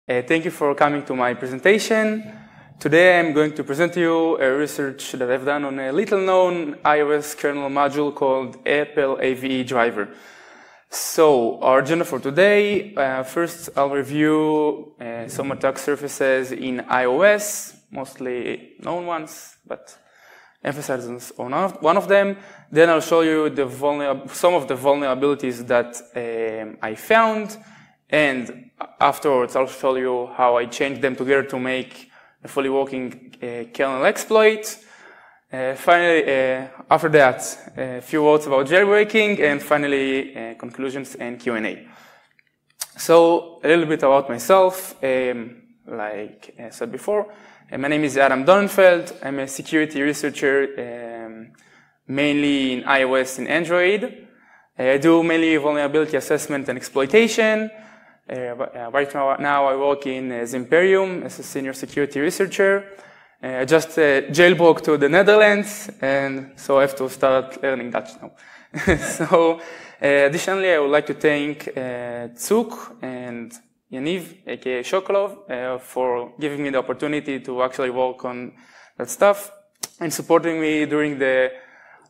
Thank you for coming to my presentation. Today I'm going to present to you a research that I've done on a little-known iOS kernel module called Apple AVE driver. So our agenda for today, first I'll review some attack surfaces in iOS, mostly known ones, but emphasize on one of them. Then I'll show you some of the vulnerabilities that I found, and afterwards I'll show you how I changed them together to make a fully working kernel exploit. Finally, after that, a few words about jailbreaking, and finally conclusions and Q&A. So a little bit about myself, like I said before. My name is Donenfeld. I'm a security researcher, mainly in iOS and Android. I do mainly vulnerability assessment and exploitation. Right now I work in Zimperium as a senior security researcher. I just jailbroke to the Netherlands, and so I have to start learning Dutch now. So additionally, I would like to thank Tsuk and Yaniv, aka Shokolov, for giving me the opportunity to actually work on that stuff and supporting me during the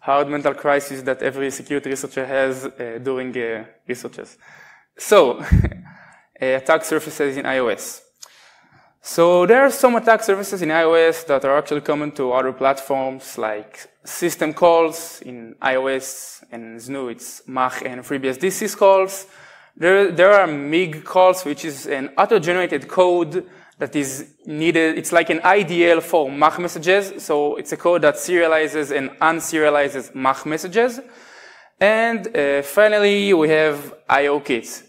hard mental crisis that every security researcher has during researches. So, attack surfaces in iOS. So there are some attack surfaces in iOS that are actually common to other platforms, like system calls in iOS and GNU. It's Mach and FreeBSD syscalls. There are MIG calls, which is an auto-generated code that is needed. It's like an IDL for Mach messages. So it's a code that serializes and unserializes Mach messages. And finally, we have IOKit.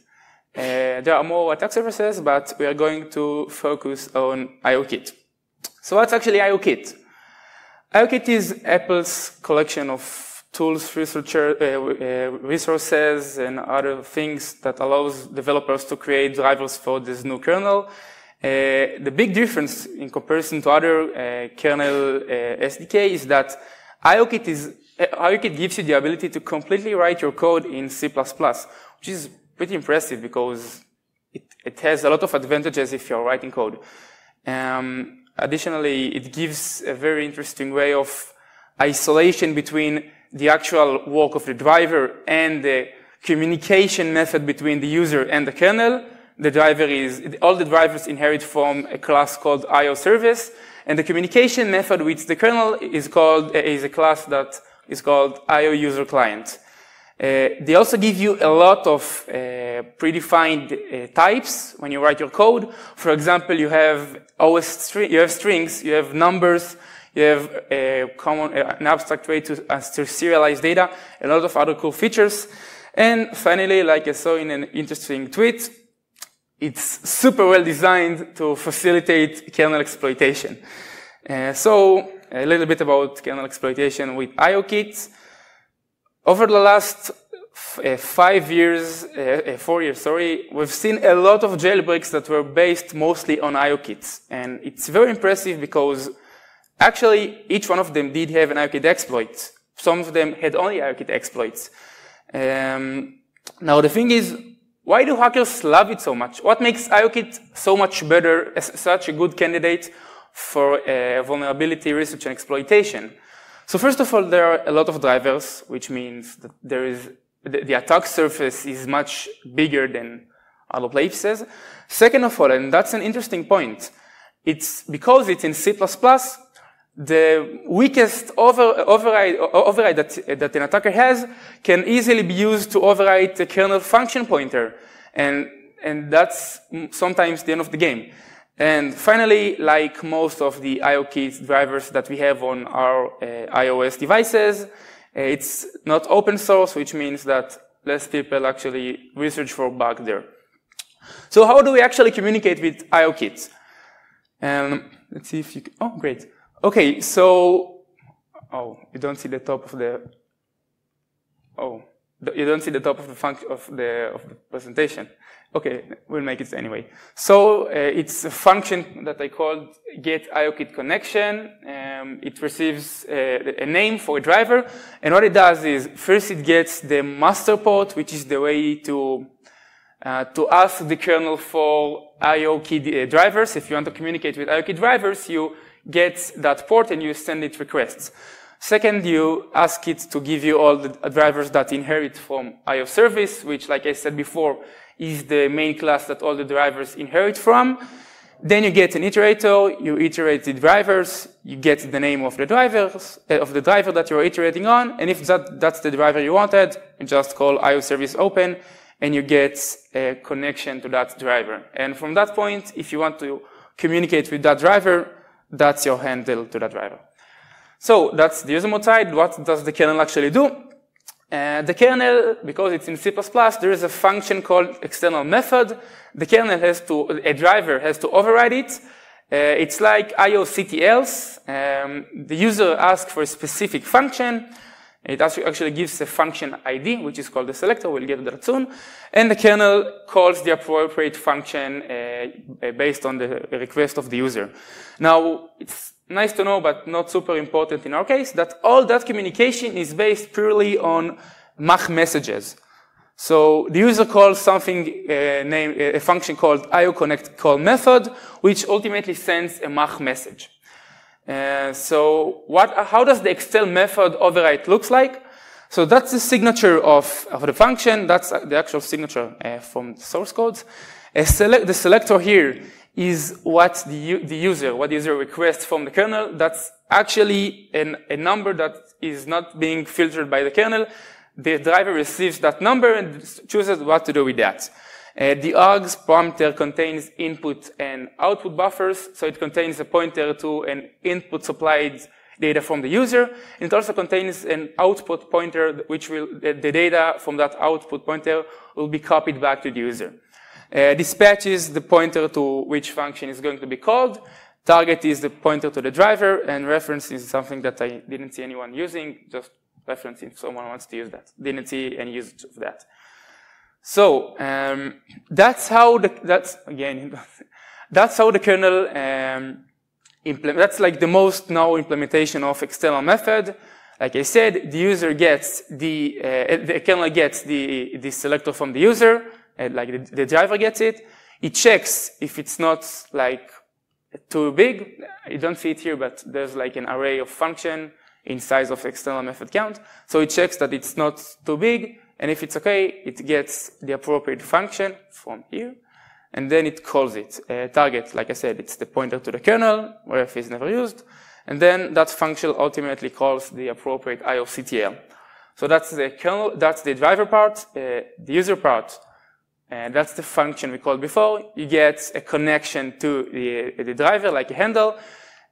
There are more attack surfaces, but we are going to focus on IOKit. So what's actually IOKit? IOKit is Apple's collection of tools, resources, and other things that allows developers to create drivers for this new kernel. The big difference in comparison to other kernel SDK is that IOKit gives you the ability to completely write your code in C++, which is pretty impressive because it has a lot of advantages if you're writing code. Additionally, it gives a very interesting way of isolation between the actual work of the driver and the communication method between the user and the kernel. All the drivers inherit from a class called IOSurface, and the communication method with the kernel is a class that is called IOUserClient. They also give you a lot of predefined types when you write your code. For example, you have strings, you have numbers, you have an abstract way to serialize data, a lot of other cool features. And finally, like I saw in an interesting tweet, it's super well designed to facilitate kernel exploitation. So a little bit about kernel exploitation with IOKit. Over the last 4 years, we've seen a lot of jailbreaks that were based mostly on IOKits. And it's very impressive because actually each one of them did have an IOKit exploit. Some of them had only IOKit exploits. Now the thing is, why do hackers love it so much? What makes IOKit so much better, such a good candidate for vulnerability research and exploitation? So first of all, there are a lot of drivers, which means that the attack surface is much bigger than other places. Second of all, and that's an interesting point, it's because it's in C++, the weakest override that an attacker has can easily be used to override the kernel function pointer. And that's sometimes the end of the game. And finally, like most of the IOKit drivers that we have on our iOS devices, it's not open source, which means that less people actually research for bugs there. So how do we actually communicate with IOKit? Let's see if you can, oh, great. Okay, so, you don't see the top of the, you don't see the top of the function of the presentation. Okay, we'll make it anyway. So it's a function that I called get IOKit connection. It receives a name for a driver, and what it does is first it gets the master port, which is the way to to ask the kernel for IOKit drivers. If you want to communicate with IOKit drivers, you get that port and you send it requests. Second, you ask it to give you all the drivers that inherit from IOSurface, which, like I said before, is the main class that all the drivers inherit from. Then you get an iterator, you iterate the drivers, you get the name of the drivers, of the driver that you're iterating on, and if that's the driver you wanted, you just call IOService open, and you get a connection to that driver. And from that point, if you want to communicate with that driver, that's your handle to that driver. So that's the user mode side. What does the kernel actually do? The kernel, because it's in C++, there is a function called external method. The kernel a driver has to override it. It's like IOCTLs. The user asks for a specific function. It actually gives a function ID, which is called the selector. We'll get to that soon. And the kernel calls the appropriate function based on the request of the user. Now, it's nice to know, but not super important in our case, that all that communication is based purely on Mach messages. So the user calls something, a function called IOConnectCall method, which ultimately sends a Mach message. So how does the external method override looks like? So that's the signature of the function. That's the actual signature from the source codes. The selector here is what the user requests from the kernel. That's actually a number that is not being filtered by the kernel. The driver receives that number and chooses what to do with that. The args parameter contains input and output buffers, so it contains a pointer to an input supplied data from the user. And it also contains an output pointer, which the data from that output pointer will be copied back to the user. Dispatch is the pointer to which function is going to be called. Target is the pointer to the driver, and reference is something that I didn't see anyone using, just reference if someone wants to use that. Didn't see any use of that. So that's how the kernel that's like the most known implementation of external method. Like I said, the user gets the kernel gets the selector from the user, and like the driver gets it. It checks if it's not like too big. You don't see it here, but there's like an array of function in size of external method count. So it checks that it's not too big, and if it's okay, it gets the appropriate function from here, and then it calls it. Target, like I said, it's the pointer to the kernel, where f is never used, and then that function ultimately calls the appropriate IOCTL. So that's the kernel, that's the driver part. The user part, that's the function we called before. You get a connection to the driver, like a handle.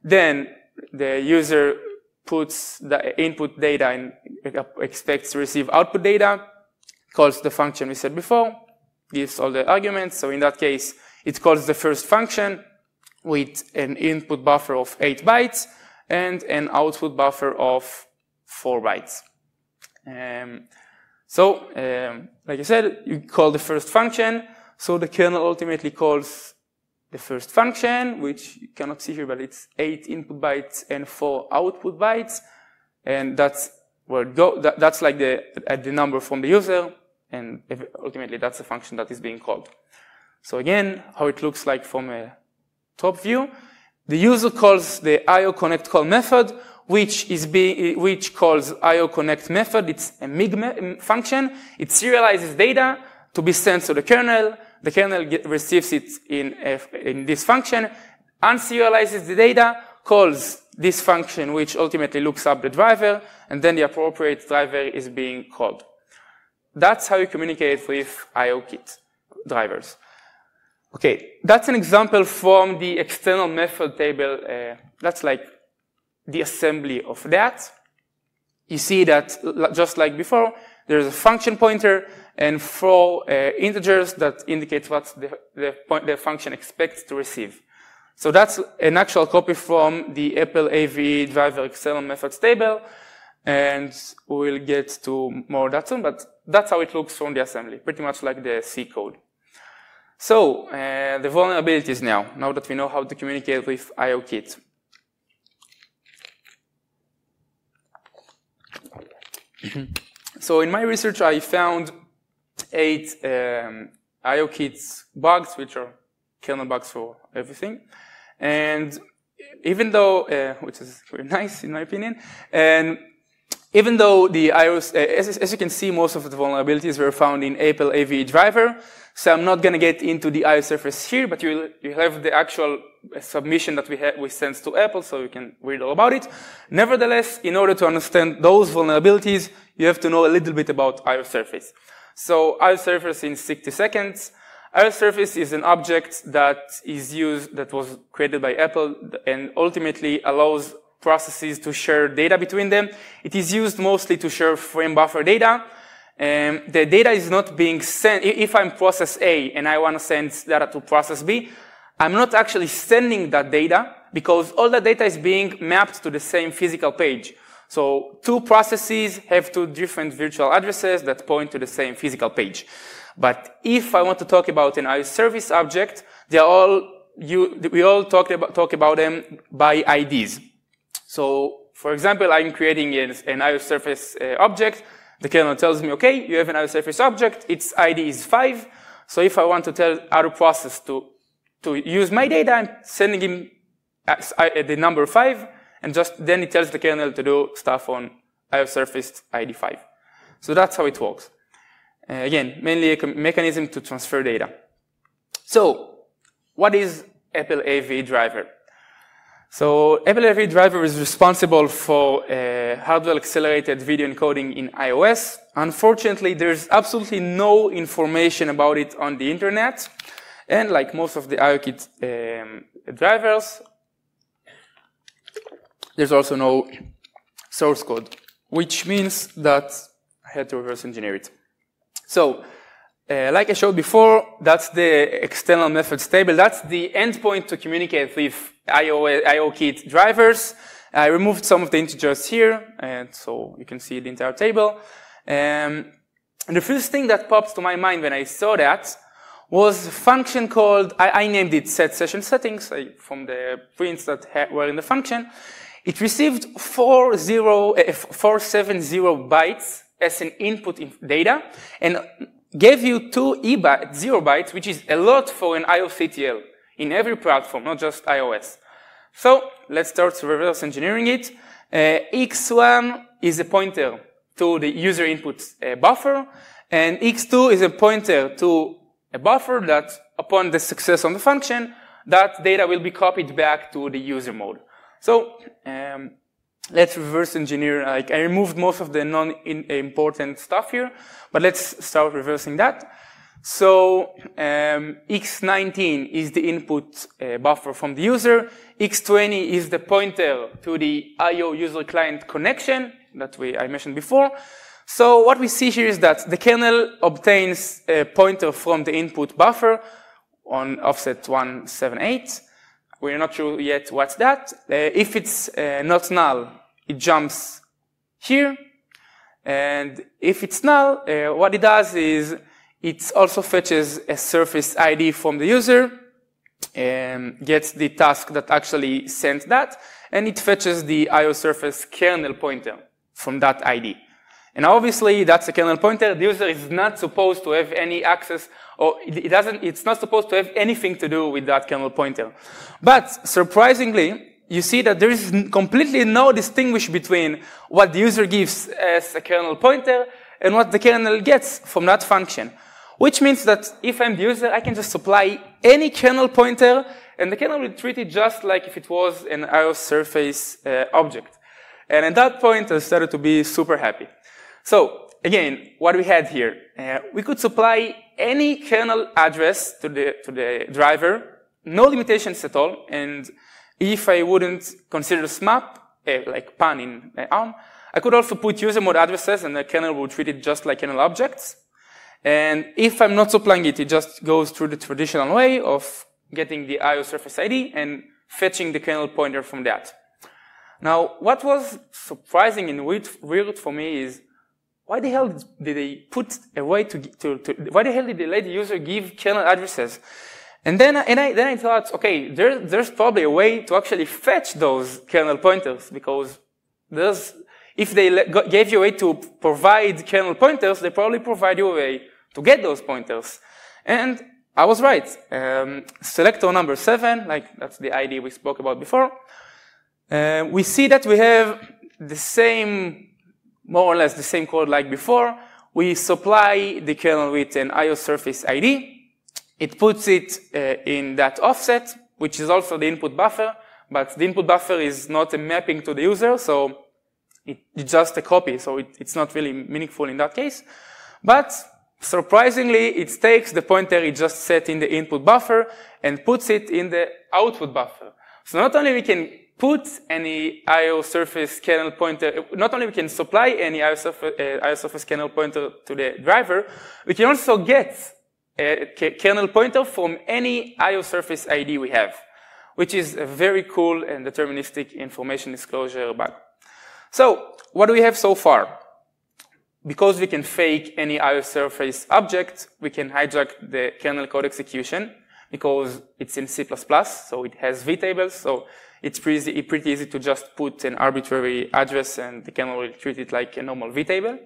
Then the user puts the input data and expects to receive output data, calls the function we said before, gives all the arguments. So in that case, it calls the first function with an input buffer of 8 bytes and an output buffer of 4 bytes. Like I said, you call the first function. So the kernel ultimately calls the first function, which you cannot see here, but it's 8 input bytes and 4 output bytes. And that's where it goes. That's like the number from the user. And ultimately, that's the function that is being called. So again, how it looks like from a top view. The user calls the IOConnectCall method, which calls IOConnect method. It's a MIG function. It serializes data to be sent to the kernel. The kernel receives it in this function, unserializes the data, calls this function, which ultimately looks up the driver, and then the appropriate driver is being called. That's how you communicate with IOKit drivers. Okay, that's an example from the external method table. That's like the assembly of that. You see that, just like before, there's a function pointer and 4 integers that indicate what the function expects to receive. So that's an actual copy from the Apple AV driver external methods table, and we'll get to more of that soon, but that's how it looks from the assembly, pretty much like the C code. So the vulnerabilities now that we know how to communicate with IOKit. So in my research, I found 8 IOKit bugs, which are kernel bugs for everything. And even though, which is very nice in my opinion, and even though the iOS, as you can see, most of the vulnerabilities were found in Apple AVE driver, so I'm not going to get into the IOSurface here, but you have the actual submission that we sent to Apple, so you can read all about it. Nevertheless, in order to understand those vulnerabilities, you have to know a little bit about IOSurface. So IOSurface in 60 seconds. IOSurface is an object that was created by Apple and ultimately allows processes to share data between them. It is used mostly to share frame buffer data. The data is not being sent. If I'm process A and I want to send data to process B, I'm not actually sending that data because all the data is being mapped to the same physical page. So two processes have two different virtual addresses that point to the same physical page. But if I want to talk about an IOSurface object, we all talk about them by IDs. So, for example, I'm creating an IOSurface object. The kernel tells me, okay, you have an IOSurface object. Its ID is 5. So if I want to tell other process to use my data, I'm sending him the number 5, and then it tells the kernel to do stuff on IOSurface ID 5. So that's how it works. Again, mainly a mechanism to transfer data. So, what is Apple AVE driver? So, Apple AVE driver is responsible for hardware accelerated video encoding in iOS. Unfortunately, there's absolutely no information about it on the internet. And like most of the IOKit drivers, there's also no source code, which means that I had to reverse engineer it. So, like I showed before, that's the external methods table. That's the endpoint to communicate with IOKit drivers. I removed some of the integers here, and so you can see the entire table. And the first thing that pops to my mind when I saw that was a function called, I named it set session settings from the prints that were in the function. It received 470 bytes as an input data, and gave you 0 bytes, which is a lot for an IOCTL in every platform, not just iOS. So let's start reverse engineering it. X1 is a pointer to the user input buffer, and X2 is a pointer to a buffer that, upon the success of the function, that data will be copied back to the user mode. So let's reverse engineer. I removed most of the non-important stuff here, but let's start reversing that. So X19 is the input buffer from the user. X20 is the pointer to the IO user client connection that I mentioned before. So what we see here is that the kernel obtains a pointer from the input buffer on offset 178. We're not sure yet what's that. If it's not null, it jumps here. And if it's null, what it does is it also fetches a surface ID from the user, and gets the task that actually sent that, and it fetches the IOSurface kernel pointer from that ID. And obviously, that's a kernel pointer. The user is not supposed to have any access, or it's not supposed to have anything to do with that kernel pointer. But surprisingly, you see that there is completely no distinguish between what the user gives as a kernel pointer and what the kernel gets from that function. Which means that if I'm the user, I can just supply any kernel pointer, and the kernel will treat it just like if it was an IOSurface object. And at that point, I started to be super happy. So, again, what we had here, we could supply any kernel address to the driver, no limitations at all, and if I wouldn't consider SMAP, like PAN in ARM, I could also put user mode addresses, and the kernel would treat it just like kernel objects. And if I'm not supplying it, it just goes through the traditional way of getting the IOSurface ID and fetching the kernel pointer from that. Now, what was surprising and weird for me is, why the hell did they put a way why the hell did they let the user give kernel addresses? And then I thought, okay, there's probably a way to actually fetch those kernel pointers, because if they gave you a way to provide kernel pointers, they probably provide you a way to get those pointers. And I was right. Selector number 7, like that's the ID we spoke about before. We see that we have the same, more or less the same code like before. We supply the kernel with an IOSurface ID. It puts it in that offset, which is also the input buffer, but the input buffer is not a mapping to the user, so it's just a copy, so it's not really meaningful in that case. But surprisingly, it takes the pointer it just set in the input buffer and puts it in the output buffer. So not only we can put any IOSurface kernel pointer, not only we can supply any IOSurface kernel pointer to the driver, we can also get a kernel pointer from any IOSurface ID we have, which is a very cool and deterministic information disclosure bug. So what do we have so far? Because we can fake any IOSurface object, we can hijack the kernel code execution because it's in C++, so it has vtables, so it's pretty easy to just put an arbitrary address and the kernel will treat it like a normal vtable.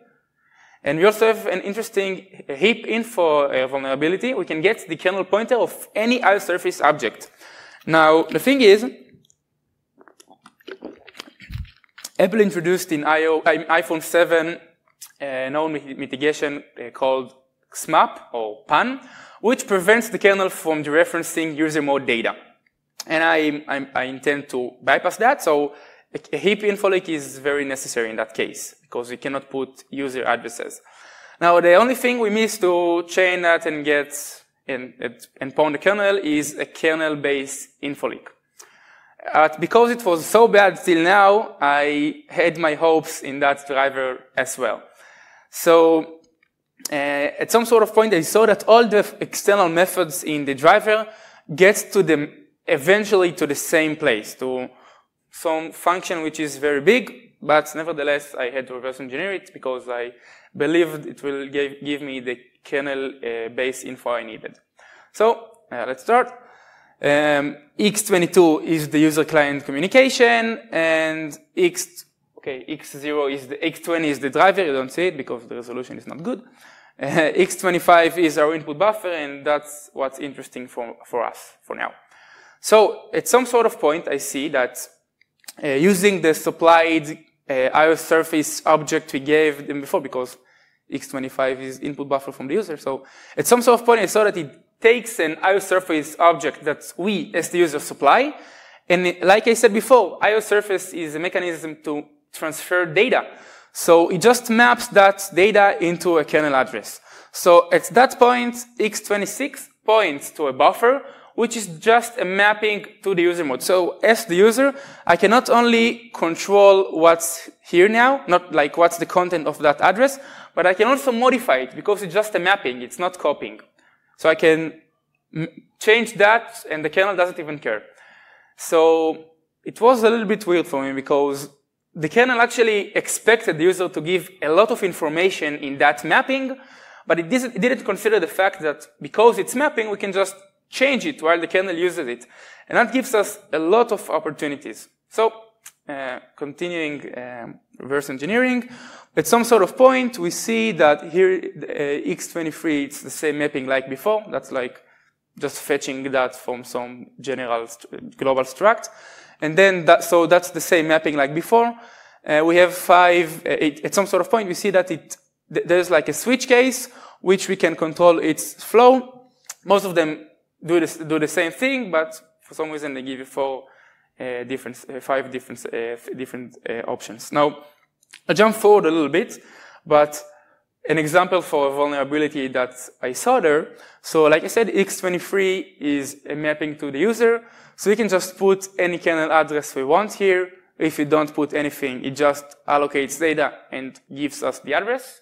And we also have an interesting heap info vulnerability. We can get the kernel pointer of any IOSurface object. Now, the thing is, Apple introduced in iPhone 7 a known mitigation called SMAP, or PAN, which prevents the kernel from dereferencing user mode data. And I intend to bypass that, so a heap info leak is very necessary in that case, because we cannot put user addresses. Now, the only thing we miss to chain that and get and pawn the kernel is a kernel-based info leak. Because it was so bad till now, I had my hopes in that driver as well. So at some sort of point, I saw that all the external methods in the driver get to eventually to the same place, to some function which is very big, but nevertheless, I had to reverse engineer it because I believed it will give me the kernel-based info I needed. So let's start. X22 is the user client communication, and X0 is the X20 is the driver. You don't see it because the resolution is not good. X25 is our input buffer, and that's what's interesting for us for now. So at some sort of point, I see that using the supplied IOSurface object we gave them before, because X25 is input buffer from the user. So at some sort of point, I saw that it takes an IOSurface object that we, as the user, supply. And like I said before, IOSurface is a mechanism to transfer data. So it just maps that data into a kernel address. So at that point, X26 points to a buffer, which is just a mapping to the user mode. So as the user, I can not only control what's here now, not like what's the content of that address, but I can also modify it because it's just a mapping, it's not copying. So I can change that and the kernel doesn't even care. So it was a little bit weird for me because the kernel actually expected the user to give a lot of information in that mapping, but it didn't consider the fact that because it's mapping, we can just change it while the kernel uses it. And that gives us a lot of opportunities. So continuing reverse engineering, at some sort of point, we see that here, X23, it's the same mapping like before. That's like just fetching that from some general global struct. And then, so that's the same mapping like before. We have 5, at some sort of point, we see that there's like a switch case, which we can control its flow. Most of them do the same thing, but for some reason, they give you 5 different options. Now, I jump forward a little bit, but an example for a vulnerability that I saw there. So like I said, X23 is a mapping to the user. So we can just put any kernel address we want here. If you don't put anything, it just allocates data and gives us the address.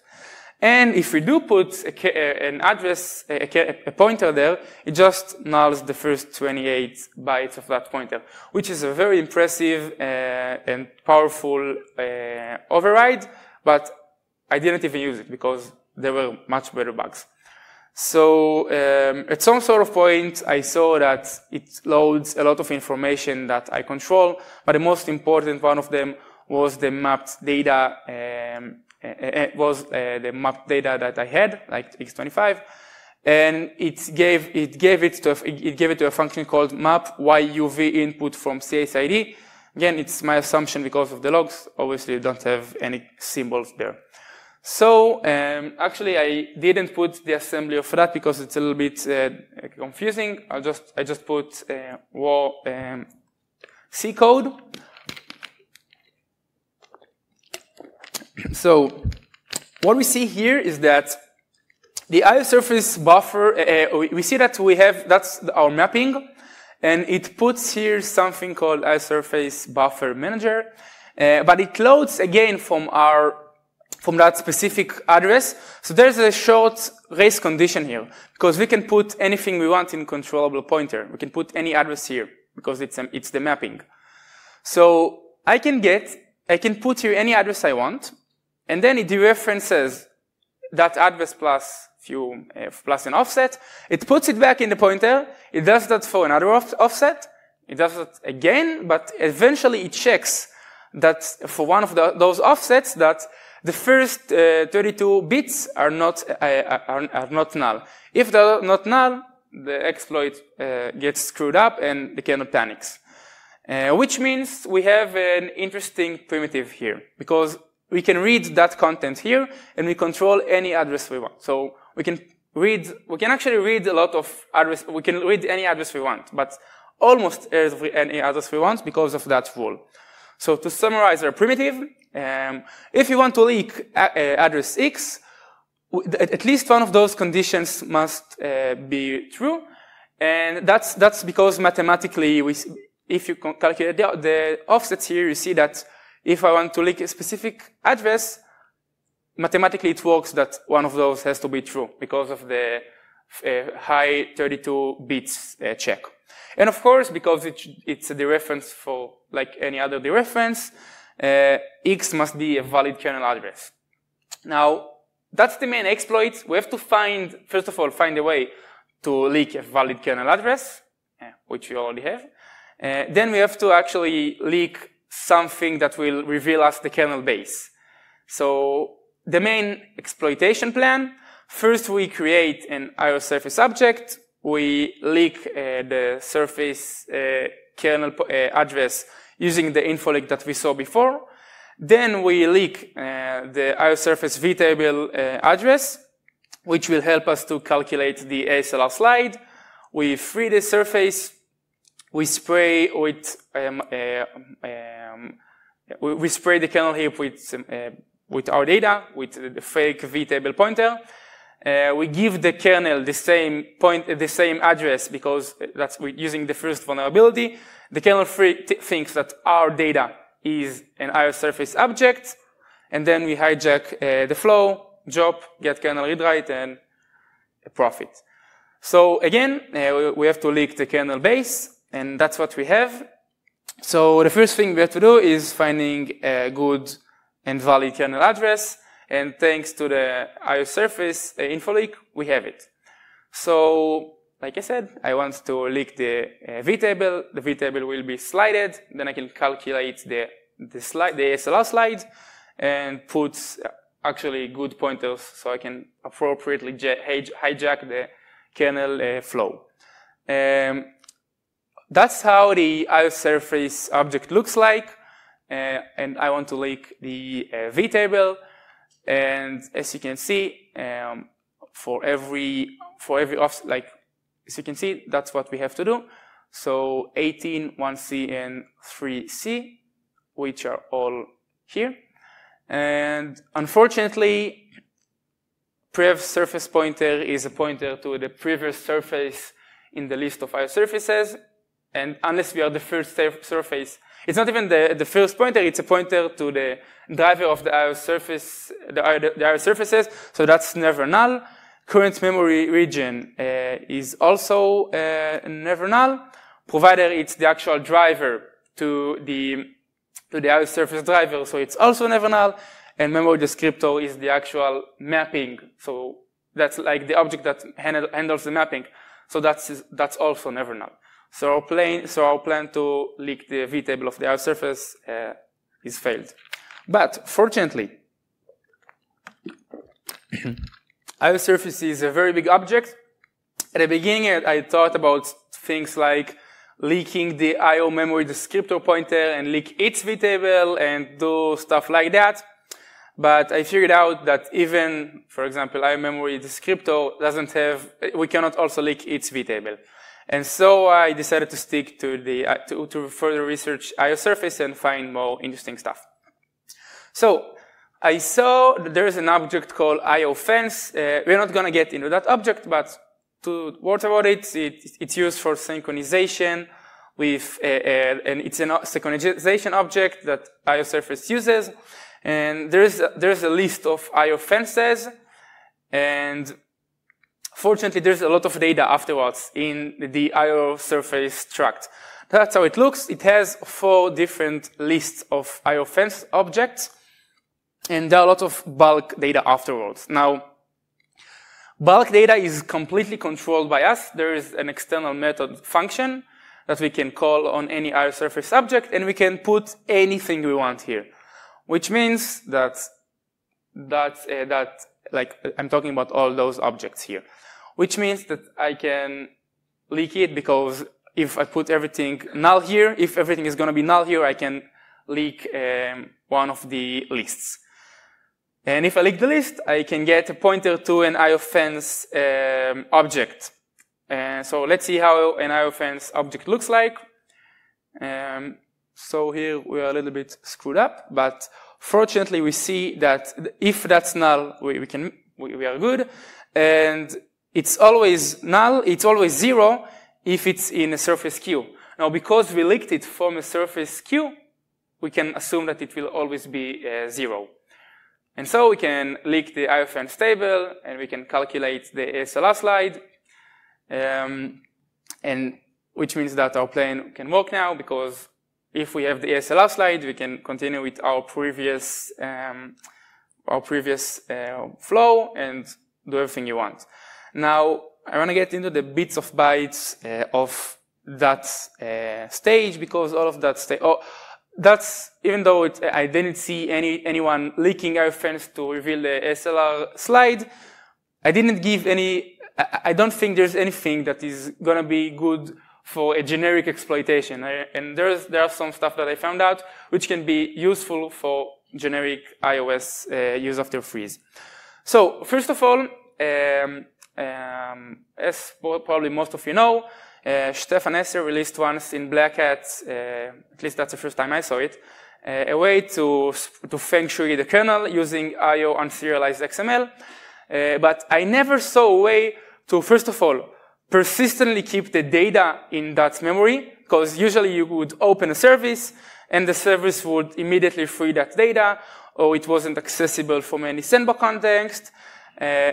And if we do put an address, a pointer there, it just nulls the first 28 bytes of that pointer, which is a very impressive and powerful override, but I didn't even use it because there were much better bugs. So at some sort of point, I saw that it loads a lot of information that I control, but the most important one of them was the mapped data that I had, like X25. and it gave it to a function called map yuv input from CSID. Again, it's my assumption because of the logs. Obviously, you don't have any symbols there. So actually, I didn't put the assembly of that because it's a little bit confusing. I just put raw C code. So what we see here is that the IOSurface buffer, we see that that's our mapping, and it puts here something called IOSurface buffer manager, but it loads again from that specific address. So there's a short race condition here, because we can put anything we want in controllable pointer. We can put any address here, because it's the mapping. So I can put here any address I want, and then it dereferences that address plus an offset. It puts it back in the pointer. It does that for another offset. It does it again, but eventually it checks that for one of those offsets that the first 32 bits are not null. If they're not null, the exploit gets screwed up and the kernel panics. Which means we have an interesting primitive here, because we can read that content here and we control any address we want. So we can actually read a lot of address, we can read any address we want, but almost any address we want because of that rule. So to summarize our primitive, if you want to leak address X, at least one of those conditions must be true. And that's because mathematically, if you calculate the offsets here, you see that if I want to leak a specific address, mathematically it works that one of those has to be true because of the high 32 bits check. And of course, because it's a dereference for like any other dereference, X must be a valid kernel address. Now, that's the main exploit. We have to first of all, find a way to leak a valid kernel address, which we already have. Then we have to actually leak something that will reveal us the kernel base. So the main exploitation plan, first we create an IOSurface object. We leak the surface kernel address using the info leak that we saw before. Then we leak the IOSurface vtable address, which will help us to calculate the ASLR slide. We free the surface. We spray with we spray the kernel heap with our data, with the fake vtable pointer. We give the kernel the same address because we're using the first vulnerability. The kernel thinks that our data is an IOSurface object, and then we hijack the flow, job, get kernel read write, and profit. So again, we have to leak the kernel base. And that's what we have. So the first thing we have to do is finding a good and valid kernel address. And thanks to the IOSurface info leak, we have it. So, like I said, I want to leak the vtable. The vtable will be slided. Then I can calculate the ASLR slide and put actually good pointers so I can appropriately hijack the kernel flow. That's how the IOSurface object looks like, and I want to leak the vtable. And as you can see, for every offset, like as you can see, that's what we have to do. So 18, 1C, and 3C, which are all here. And unfortunately, prev surface pointer is a pointer to the previous surface in the list of IOSurfaces. And unless we are the first surface, it's not even the first pointer, it's a pointer to the driver of the IOSurface, the IOSurfaces, so that's never null. Current memory region is also never null, provided it's the actual driver to the IOSurface driver, so it's also never null. And memory descriptor is the actual mapping, so that's like the object that handles the mapping, so that's also never null. So our plan to leak the vtable of the IOSurface is failed. But fortunately, IOSurface is a very big object, At the beginning, I thought about things like leaking the IO memory descriptor pointer and leak its vtable and do stuff like that. But I figured out that even, for example, IO memory descriptor doesn't have, we cannot also leak its vtable. And so I decided to stick to to further research IOSurface and find more interesting stuff. So I saw that there is an object called IOFence. We're not going to get into that object, but two words about it. It's used for synchronization with, and it's a synchronization object that IOSurface uses. And there's a list of IOFences, and fortunately, there's a lot of data afterwards in the IOSurface struct. That's how it looks. It has 4 different lists of IOFence objects, and there are a lot of bulk data afterwards. Now, bulk data is completely controlled by us. There is an external method function that we can call on any IOSurface object, and we can put anything we want here, which means that like I'm talking about all those objects here, which means that I can leak it, because if I put everything null here, if everything is going to be null here, I can leak one of the lists. And if I leak the list, I can get a pointer to an IOFence object. So let's see how an IOFence object looks like. So here we are a little bit screwed up, but fortunately we see that if that's null, we are good. And it's always null, it's always 0 if it's in a surface queue. Now, because we leaked it from a surface queue, we can assume that it will always be 0. And so we can leak the IOFence table, and we can calculate the ASLR slide, and which means that our plan can work now, because if we have the ASLR slide, we can continue with our previous flow and do everything you want. Now, I want to get into the bits of bytes of that stage, because all of that stage, that's, even though I didn't see anyone leaking IOFence to reveal the ASLR slide, I didn't give any, I don't think there's anything that is going to be good for a generic exploitation. And there are some stuff that I found out which can be useful for generic iOS use after freeze. So, first of all, as probably most of you know, Stefan Esser released once in Black Hat, at least that's the first time I saw it, a way to feng shui the kernel using IO unserialized XML. But I never saw a way to, first of all, persistently keep the data in that memory, because usually you would open a service and the service would immediately free that data, or it wasn't accessible from any Sandbox context.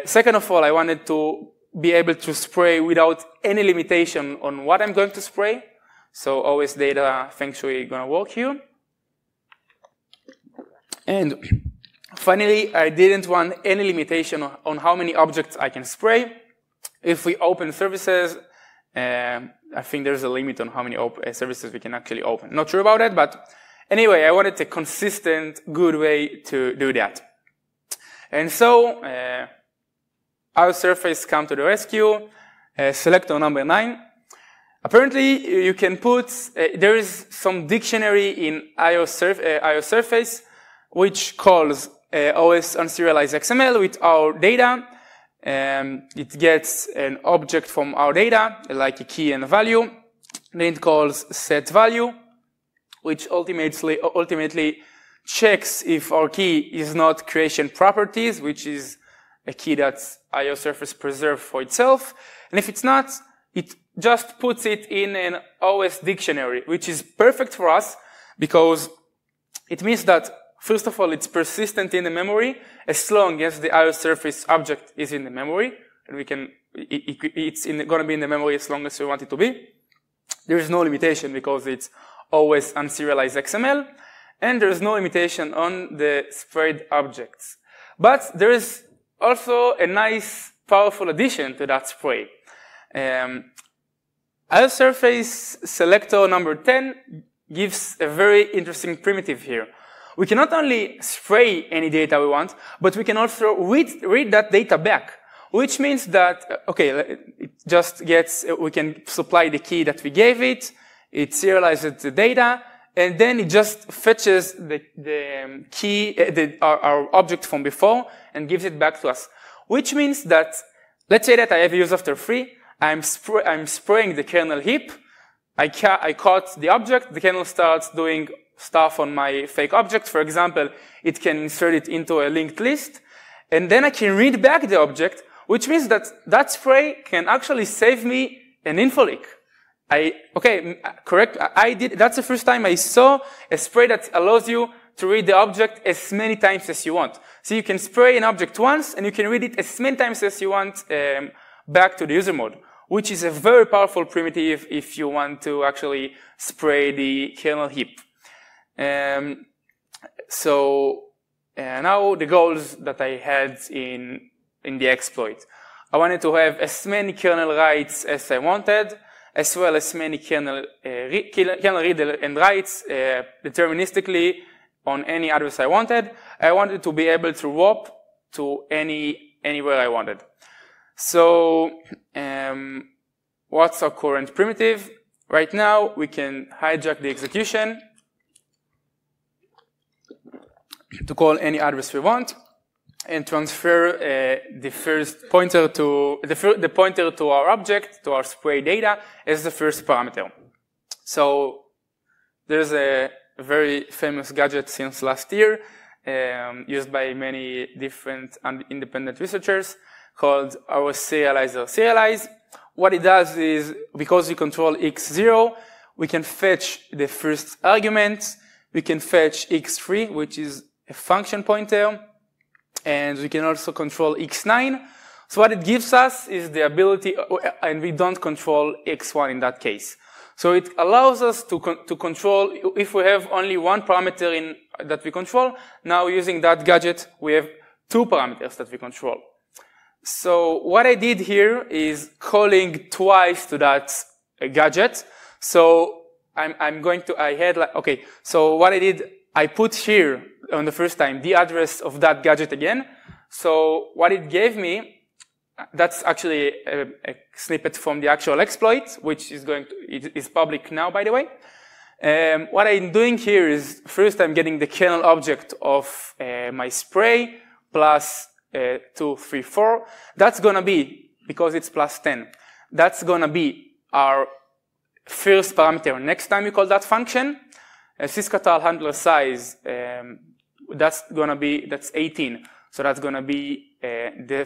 Second of all, I wanted to be able to spray without any limitation on what I'm going to spray. So always data feng shui gonna work here. And finally, I didn't want any limitation on how many objects I can spray. If we open services, I think there's a limit on how many services we can actually open. Not sure about that, but anyway, I wanted a consistent, good way to do that. And so, IOSurface come to the rescue, selector number 9. Apparently, you can put, there is some dictionary in IOSurface which calls OS unserialized XML with our data. It gets an object from our data, like a key and a value. Then it calls set value, which ultimately checks if our key is not creation properties, which is a key that IOSurface preserved for itself. And if it's not, it just puts it in an OS dictionary, which is perfect for us because it means that, first of all, it's persistent in the memory as long as the IOSurface object is in the memory. And it's going to be in the memory as long as we want it to be. There is no limitation because it's always unserialized XML. And there is no limitation on the sprayed objects. But there is also a nice, powerful addition to that spray. IOSurface selector number 10 gives a very interesting primitive here. We can not only spray any data we want, but we can also read that data back, which means that, okay, just gets, we can supply the key that we gave it, it serializes the data, and then it just fetches the key, our object from before, and gives it back to us. Which means that, let's say that I have a use after 3, I'm spraying the kernel heap, I caught the object, the kernel starts doing stuff on my fake object. For example, it can insert it into a linked list, and then I can read back the object, which means that that spray can actually save me an info leak. Correct, that's the first time I saw a spray that allows you to read the object as many times as you want. So you can spray an object once, and you can read it as many times as you want back to the user mode, which is a very powerful primitive if you want to actually spray the kernel heap. So now the goals that I had in the exploit. I wanted to have as many kernel writes as I wanted, as well as many kernel read and writes deterministically on any address I wanted. I wanted to be able to warp to anywhere I wanted. So what's our current primitive? Right now, we can hijack the execution to call any address we want and transfer the first pointer to the pointer to our object, to our spray data, as the first parameter. So there's a very famous gadget since last year, used by many different and independent researchers, called IOSerializer serialize. What it does is, because we control x0, we can fetch the first argument, we can fetch x3, which is a function pointer, and we can also control x9. So what it gives us is the ability, and we don't control x1 in that case. So it allows us to control, if we have only one parameter that we control, now using that gadget, we have 2 parameters that we control. So what I did here is calling twice to that gadget. So so what I did, I put here on the first time the address of that gadget again. So what it gave me, that's actually a snippet from the actual exploit, which is it is public now, by the way. What I'm doing here is, first I'm getting the kernel object of my spray plus 2, 3, 4. That's gonna be, because it's plus 10, that's gonna be our first parameter next time we call that function. Syscatal handler size, that's 18. So that's gonna be the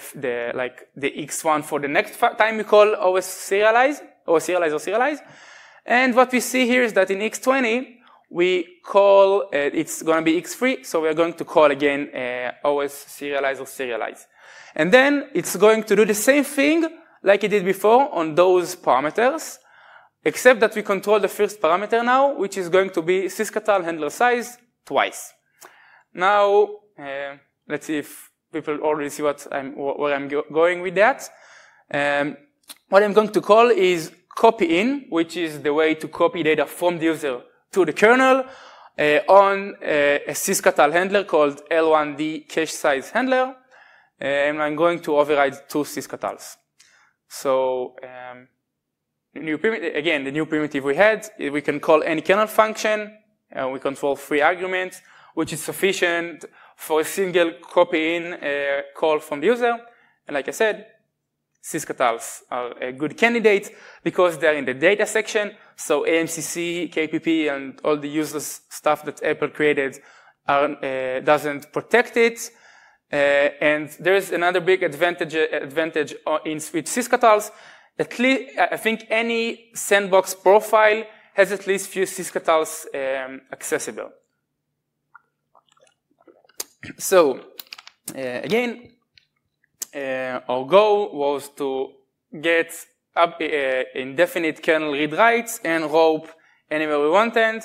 x1 for the next time we call IOSerialize or serialize. And what we see here is that in x20 we call it's gonna be x3, so we're going to call again IOSerialize or serialize. And then it's going to do the same thing like it did before on those parameters, except that we control the first parameter now, which is going to be syscatal handler size twice. Now, let's see if people already see where I'm going with that. What I'm going to call is copy in, which is the way to copy data from the user to the kernel on a syscatal handler called L1D cache size handler. And I'm going to override 2 syscatals. So, the new primitive we had, we can call any kernel function, we control 3 arguments, which is sufficient for a single copy-in call from the user. And like I said, syscatals are a good candidate because they're in the data section. So AMCC, KPP, and all the useless stuff that Apple created doesn't protect it. And there's another big advantage with syscatals. At least, I think any Sandbox profile has at least few syscatals accessible. So, again, our goal was to get indefinite kernel read writes and rope anywhere we wanted,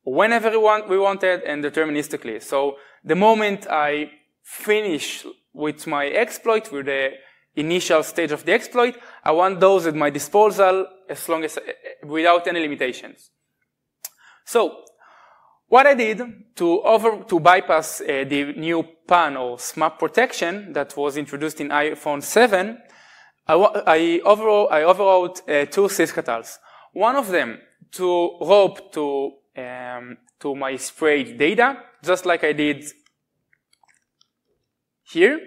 whenever we wanted, and deterministically. So the moment I finish with my exploit, with the initial stage of the exploit, I want those at my disposal as long as without any limitations. So what I did to bypass the new PAN or SMAP protection that was introduced in iPhone 7, I overwrote two sysctls. One of them to rope to my sprayed data, just like I did here.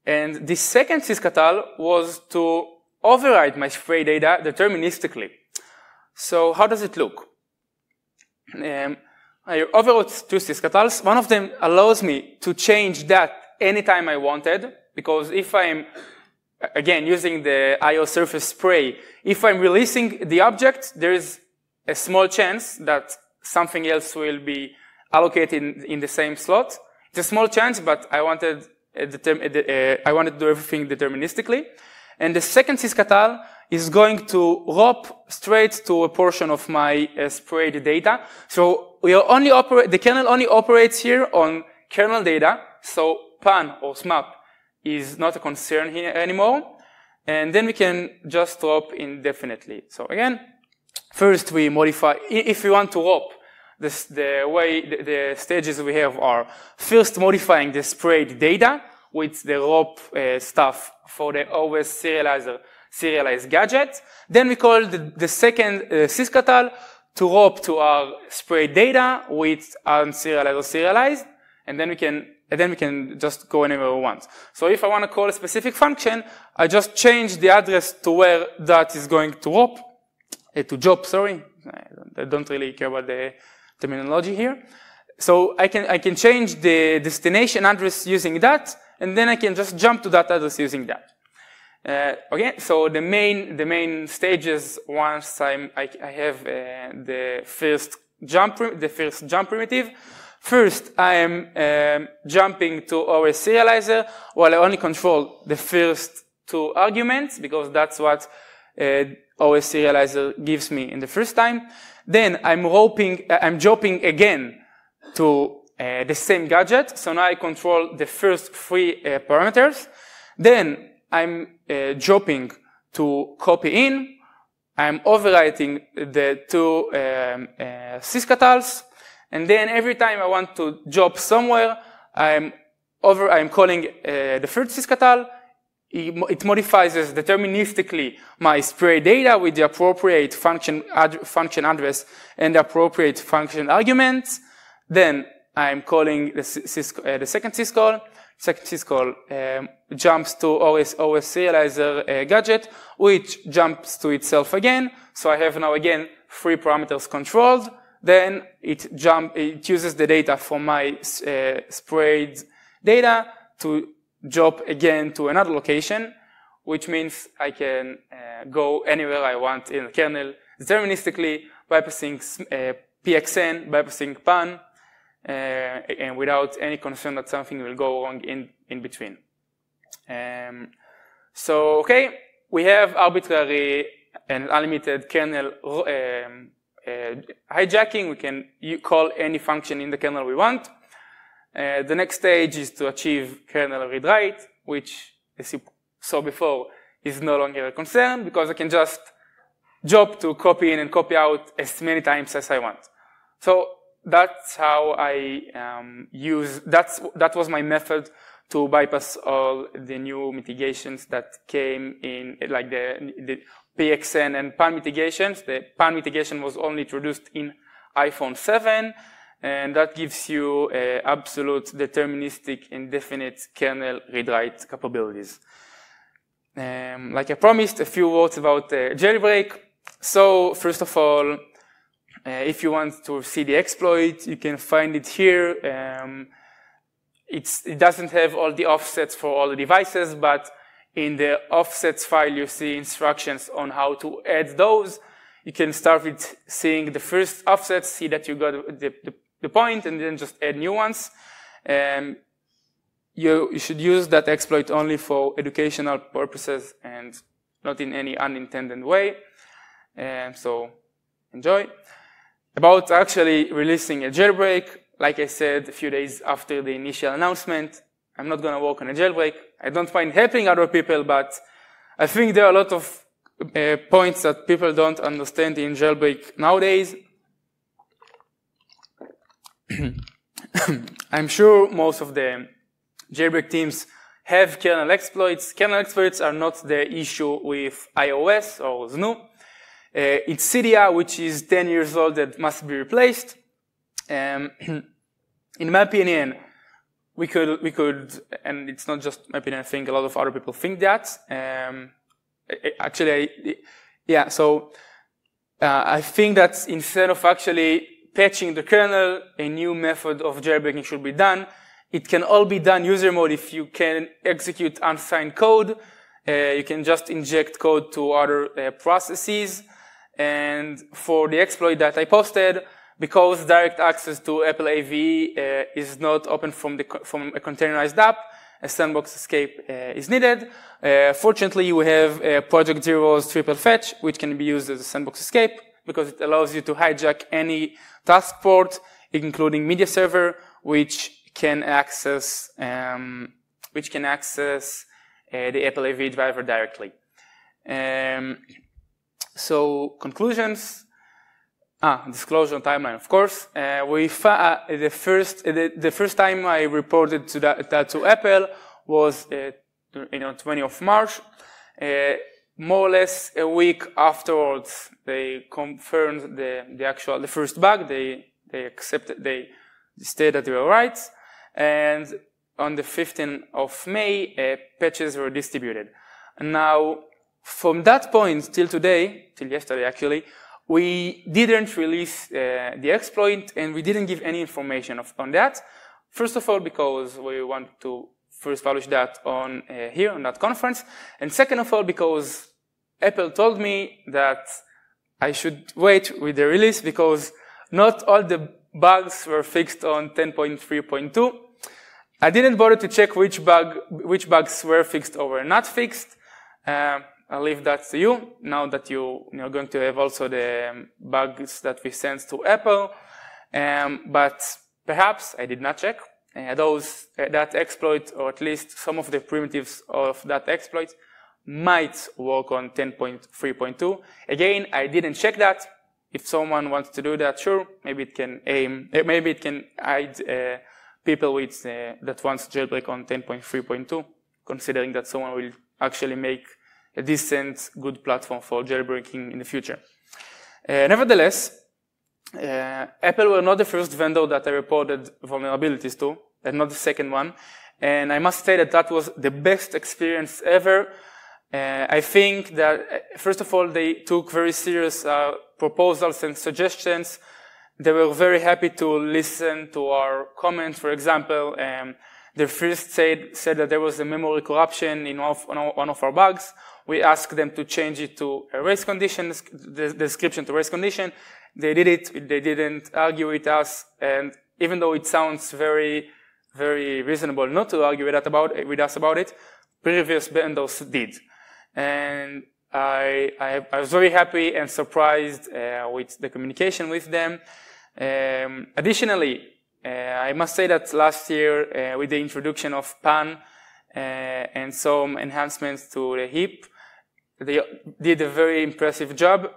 And the second sysctl was to override my spray data deterministically. So how does it look? I overwrote two sysctls. One of them allows me to change that anytime I wanted, because if I'm, again, using the IOSurface spray, if I'm releasing the object, there is a small chance that something else will be allocated in the same slot. It's a small chance, but I wanted to do everything deterministically. And the second sysctl is going to rope straight to a portion of my sprayed data. So we are only the kernel only operates here on kernel data. So pan or smap is not a concern here anymore. And then we can just rope indefinitely. So again, first we modify, if we want to rope, the stages we have are first modifying the sprayed data with the rope stuff for the OS serialized gadget. Then we call the second sysctl to rope to our sprayed data with unserialized or serialized, and then we can just go anywhere we want. So if I want to call a specific function, I just change the address to where that is going to rope, to job, sorry. I don't really care about the terminology here. So I can change the destination address using that, and then I can just jump to that address using that. Okay, so the main stages, once I have the first jump primitive. First, I am jumping to OS serializer, while I only control the first two arguments, because that's what OS serializer gives me in the first time. Then I'm jumping again to the same gadget. So now I control the first three parameters. Then I'm jumping to copy in. I'm overwriting the two sysctls. And then every time I want to jump somewhere, I'm calling the third sysctl. It modifies deterministically my spray data with the appropriate function address and the appropriate function arguments. Then I'm calling the second syscall. Second syscall jumps to OS serializer gadget, which jumps to itself again. So I have now again three parameters controlled. Then it uses the data from my sprayed data to jump again to another location, which means I can go anywhere I want in the kernel deterministically, bypassing PXN, bypassing pan, and without any concern that something will go wrong in between. So, okay, we have arbitrary and unlimited kernel hijacking. We can call any function in the kernel we want. The next stage is to achieve kernel read-write, which, as you saw before, is no longer a concern, because I can just jump to copy in and copy out as many times as I want. So that's how I that was my method to bypass all the new mitigations that came in, like the PXN and pan mitigations. The pan mitigation was only introduced in iPhone 7, and that gives you absolute deterministic indefinite kernel read-write capabilities. Like I promised, a few words about Jailbreak. So first of all, if you want to see the exploit, you can find it here. It doesn't have all the offsets for all the devices, but in the offsets file, you see instructions on how to add those. You can start with seeing the first offsets, see that you got the point, and then just add new ones. You should use that exploit only for educational purposes and not in any unintended way. So enjoy. About actually releasing a jailbreak, like I said a few days after the initial announcement, I'm not going to work on a jailbreak. I don't mind helping other people, but I think there are a lot of points that people don't understand in jailbreak nowadays. I'm sure most of the jailbreak teams have kernel exploits. Kernel exploits are not the issue with iOS or GNU. It's Cydia, which is 10 years old, that must be replaced. In my opinion, we could, and it's not just my opinion, I think a lot of other people think that. I think that instead of actually patching the kernel, a new method of jailbreaking should be done. It can all be done user mode if you can execute unsigned code. You can just inject code to other processes. And for the exploit that I posted, because direct access to Apple AVE is not open from a containerized app, a Sandbox escape is needed. Fortunately, we have Project Zero's triple fetch, which can be used as a Sandbox escape because it allows you to hijack any task port, including media server, which can access the Apple AVE driver directly. So conclusions. Disclosure timeline, of course. The first time I reported that to Apple was 20th of March. More or less a week afterwards, they confirmed the first bug. They stated that they were right. And on the 15th of May, patches were distributed. And now, from that point till today, till yesterday actually, we didn't release the exploit, and we didn't give any information on that. First of all, because we want to first publish that on here on that conference, and second of all, because Apple told me that I should wait with the release because not all the bugs were fixed on 10.3.2. I didn't bother to check which bugs were fixed or were not fixed. I'll leave that to you, now that you're going to have also the bugs that we sent to Apple. But perhaps I did not check. That exploit, or at least some of the primitives of that exploit, might work on 10.3.2. Again, I didn't check that. If someone wants to do that, sure, maybe it can hide people that wants to jailbreak on 10.3.2, considering that someone will actually make a decent, good platform for jailbreaking in the future. Nevertheless, Apple were not the first vendor that I reported vulnerabilities to, and not the second one. And I must say that was the best experience ever. I think that, first of all, they took very serious proposals and suggestions. They were very happy to listen to our comments. For example, they first said that there was a memory corruption in one of our bugs. We asked them to change it to a race condition, the description to race condition. They did it. They didn't argue with us. And even though it sounds very, very reasonable not to argue with us about it, previous vendors did. And I was very happy and surprised with the communication with them. Additionally, I must say that last year, with the introduction of PAN and some enhancements to the heap, they did a very impressive job.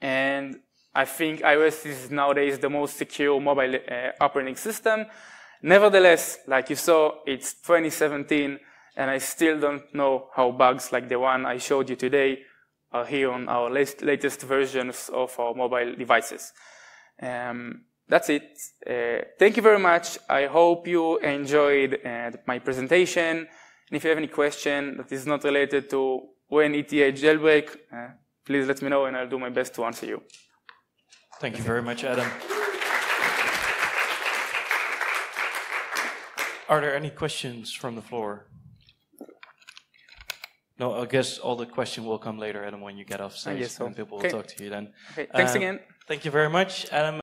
And I think iOS is nowadays the most secure mobile operating system. Nevertheless, like you saw, it's 2017, and I still don't know how bugs like the one I showed you today are here on our latest versions of our mobile devices. That's it. Thank you very much. I hope you enjoyed my presentation. And if you have any question that is not related to when ETH jailbreak, please let me know and I'll do my best to answer you. Thank you very much, Adam. Are there any questions from the floor? No, I guess all the questions will come later, Adam, when you get off stage. I guess so. And people will talk to you then. Okay, thanks again. Thank you very much, Adam.